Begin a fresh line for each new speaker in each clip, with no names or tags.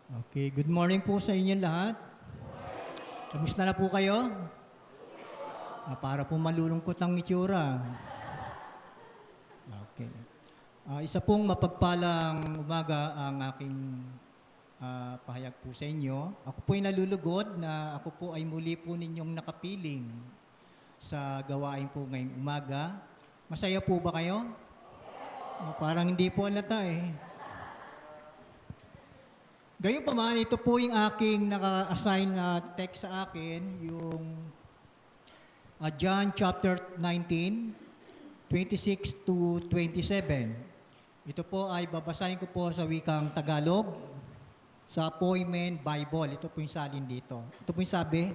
Okay, good morning po sa inyo lahat. Kamusta na po kayo? Para po malulungkot ang itsura. Okay. Isa pong mapagpalang umaga ang aking pahayag po sa inyo. Ako po ay nalulugod na ako po ay muli po ninyong nakapiling sa gawain po ngayong umaga. Masaya po ba kayo? Parang hindi po alata eh. Gayon pa man, ito po yung aking naka-assign na text sa akin, yung John chapter 19, 26 to 27. Ito po ay babasahin ko po sa wikang Tagalog, sa Poimen Bible. Ito po yung salin dito. Ito po yung sabi,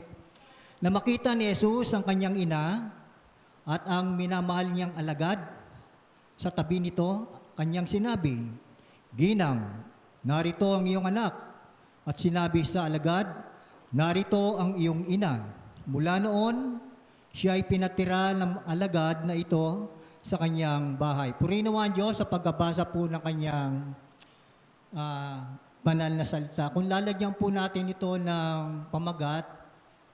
na makita ni Jesus ang kanyang ina at ang minamahal niyang alagad. Sa tabi nito, kanyang sinabi, Ginang, narito ang iyong anak. At sinabi sa alagad, narito ang iyong ina. Mula noon, siya ay pinatira ng alagad na ito sa kanyang bahay. Purihin naman Diyos sa pagbabasa po ng kanyang banal na salita. Kung lalagyan po natin ito ng pamagat,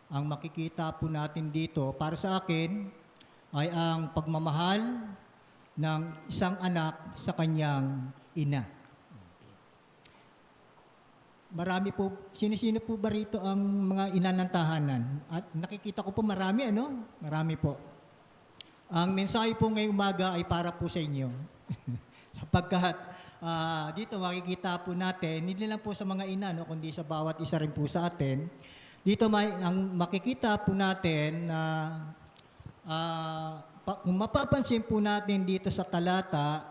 ang makikita po natin dito, para sa akin, ay ang pagmamahal ng isang anak sa kanyang ina. Marami po, sino po ba rito ang mga ina ng tahanan? At nakikita ko po marami, ano? Marami po. Ang mensahe po ngayong umaga ay para po sa inyo. Sapagkat dito makikita po natin, hindi lang po sa mga ina, no, kundi sa bawat isa rin po sa atin. Dito ang makikita po natin na kung mapapansin po natin dito sa talata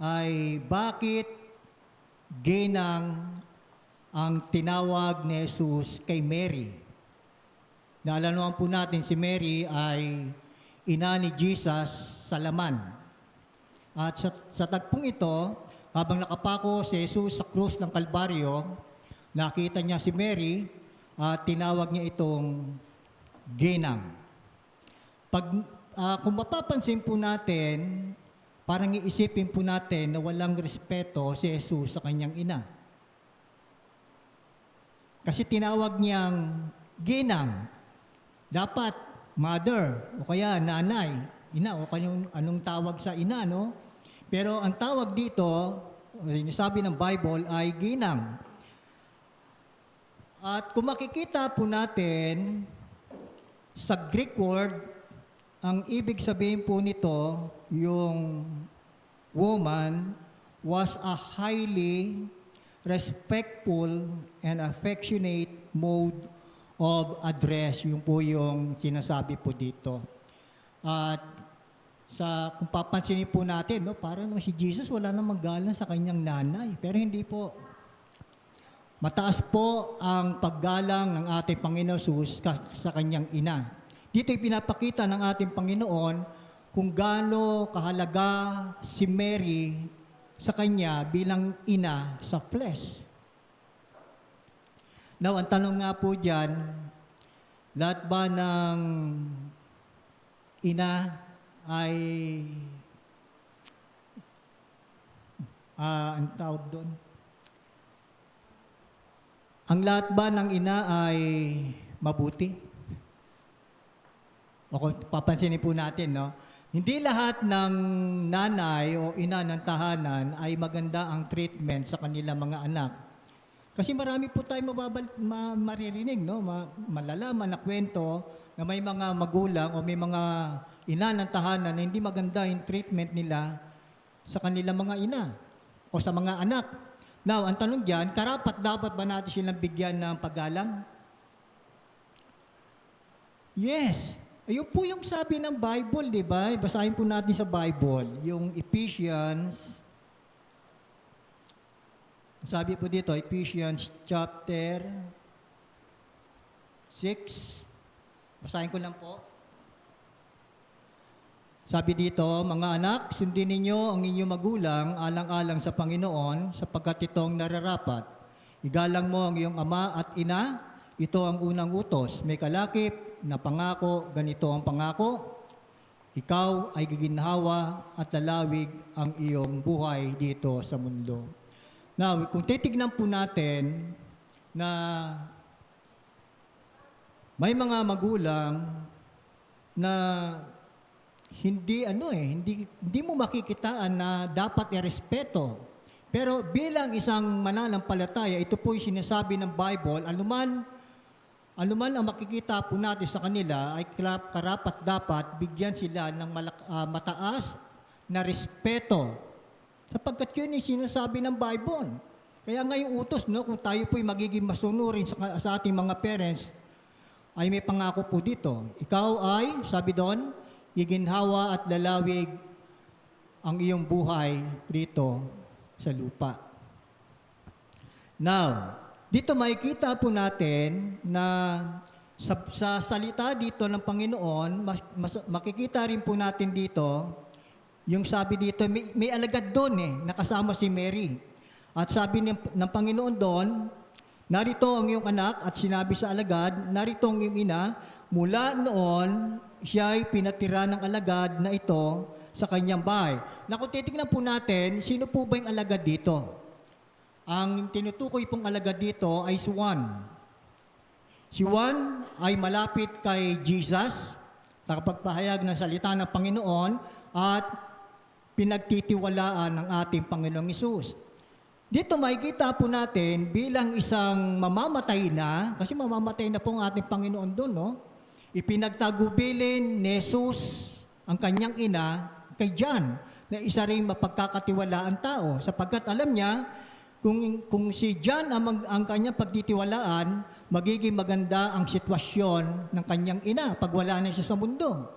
ay bakit ginang ang tinawag ni Jesus kay Mary. Naalala po natin si Mary ay ina ni Jesus sa laman. At sa tagpong ito, habang nakapako si Jesus sa krus ng Kalbaryo, nakita niya si Mary at tinawag niya itong ginang. Kung mapapansin po natin, parang iisipin po natin na walang respeto si Jesus sa kanyang ina. Kasi tinawag niyang ginang. Dapat mother o kaya nanay, ina o kanyang anong tawag sa ina, no? Pero ang tawag dito, sinasabi ng Bible ay ginang. At kung makikita po natin sa Greek word, ang ibig sabihin po nito, yung woman was a highly respectful and affectionate mode of address. Yung po yung sinasabi po dito. At kung papansinin po natin, no, parang si Jesus wala namang galang sa kanyang nanay. Pero hindi po. Mataas po ang paggalang ng ating Panginoon Jesus sa kanyang ina. Dito ipinapakita ng ating Panginoon kung gaano kahalaga si Mary sa kanya bilang ina sa flesh. Now, ang tanong nga po dyan, lahat ba ng ina ay, ang tawag doon? Ang lahat ba ng ina ay mabuti? O kung papansinin po natin, no? Hindi lahat ng nanay o ina ng tahanan ay maganda ang treatment sa kanilang mga anak. Kasi marami po tayo maririnig, no? Malalaman na kwento na may mga magulang o may mga ina ng tahanan na hindi maganda yung treatment nila sa kanilang mga ina o sa mga anak. Now, ang tanong dyan, dapat ba natin silang bigyan ng paggalang? Yes. Ayun po yung sabi ng Bible, di ba? Basahin po natin sa Bible, yung Ephesians. Sabi po dito, Ephesians chapter 6. Basahin ko lang po. Sabi dito, mga anak, sundin ninyo ang inyong magulang alang-alang sa Panginoon sapagkat itong nararapat. Igalang mo ang iyong ama at ina, ito ang unang utos. May kalakip na pangako, ganito ang pangako. Ikaw ay giginhawa at lalawig ang iyong buhay dito sa mundo. Now, kung titignan po natin na may mga magulang na hindi mo makikitaan na dapat irespeto. Pero bilang isang mananampalataya, ito po yung sinasabi ng Bible, anuman ang makikita po natin sa kanila ay karapat dapat bigyan sila ng mataas na respeto. Sapagkat yun yung sinasabi ng Bible. Kaya ngayong utos, no, kung tayo po'y magiging masunurin sa ating mga parents, ay may pangako po dito. Ikaw ay, sabi doon, giginhawa at lalawig ang iyong buhay dito sa lupa. Now, dito makikita po natin na sa salita dito ng Panginoon, makikita rin po natin dito, yung sabi dito, may alagad doon nakasama si Mary. At sabi ng Panginoon doon, narito ang iyong anak at sinabi sa alagad, narito ang iyong ina, mula noon, siya ay pinatira ng alagad na ito sa kanyang bahay. Na kung titignan po natin, sino po ba yung alagad dito? Ang tinutukoy pong alagad dito ay si Juan. Si Juan ay malapit kay Jesus, nakapagpahayag ng salita ng Panginoon at pinagtitiwalaan ng ating Panginoong Hesus. Dito makikita po natin bilang isang mamamatay na, kasi mamamatay na po ang ating Panginoon doon, no? Ipinagtagubilin ni Jesus ang kanyang ina kay John, na isa ring mapagkakatiwalaan tao, sapagkat alam niya kung si John ang kanyang pagtitiwalaan, magiging maganda ang sitwasyon ng kanyang ina pag wala na siya sa mundo.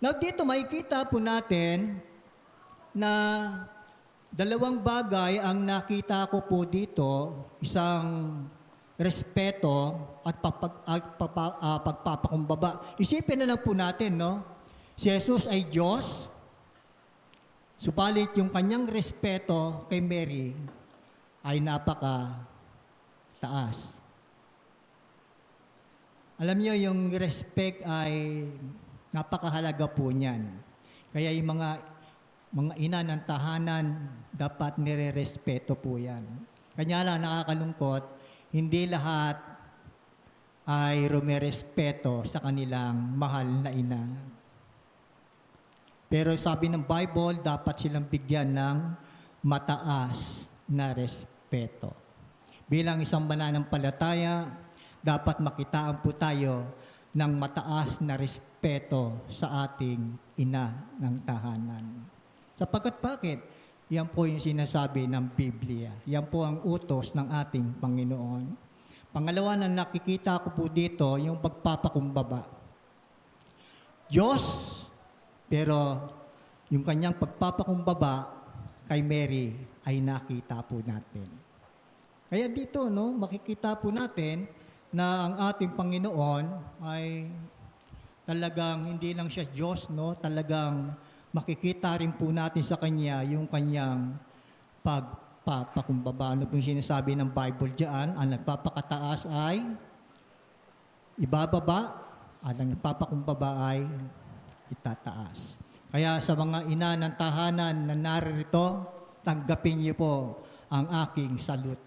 Now dito makikita po natin na dalawang bagay ang nakita ko po dito, isang respeto at pagpapakumbaba. Isipin na lang po natin, no? Si Jesus ay Diyos, subalit yung kanyang respeto kay Mary ay napaka-taas. Alam niyo, yung respect ay napakahalaga po niyan. Kaya yung mga ina ng tahanan, dapat nire-respeto po yan. Kanya lang nakakalungkot, hindi lahat ay rumerespeto sa kanilang mahal na ina. Pero sabi ng Bible, dapat silang bigyan ng mataas na respeto. Bilang isang mananampalataya, dapat makitaan po tayo ng mataas na respeto sa ating ina ng tahanan. Sapagkat bakit? Yan po yung sinasabi ng Biblia. Yan po ang utos ng ating Panginoon. Pangalawa na nakikita ko po dito, yung pagpapakumbaba. Diyos, pero yung kanyang pagpapakumbaba kay Mary ay nakita po natin. Kaya dito, no, makikita po natin na ang ating Panginoon ay talagang hindi lang siya Diyos, no, talagang makikita rin po natin sa Kanya yung Kanyang pagpapakumbaba. Ano pong sinasabi ng Bible diyan? Ang nagpapakataas ay ibababa, at ang nagpapakumbaba ay itataas. Kaya sa mga ina ng tahanan na narito, tanggapin niyo po ang aking salute.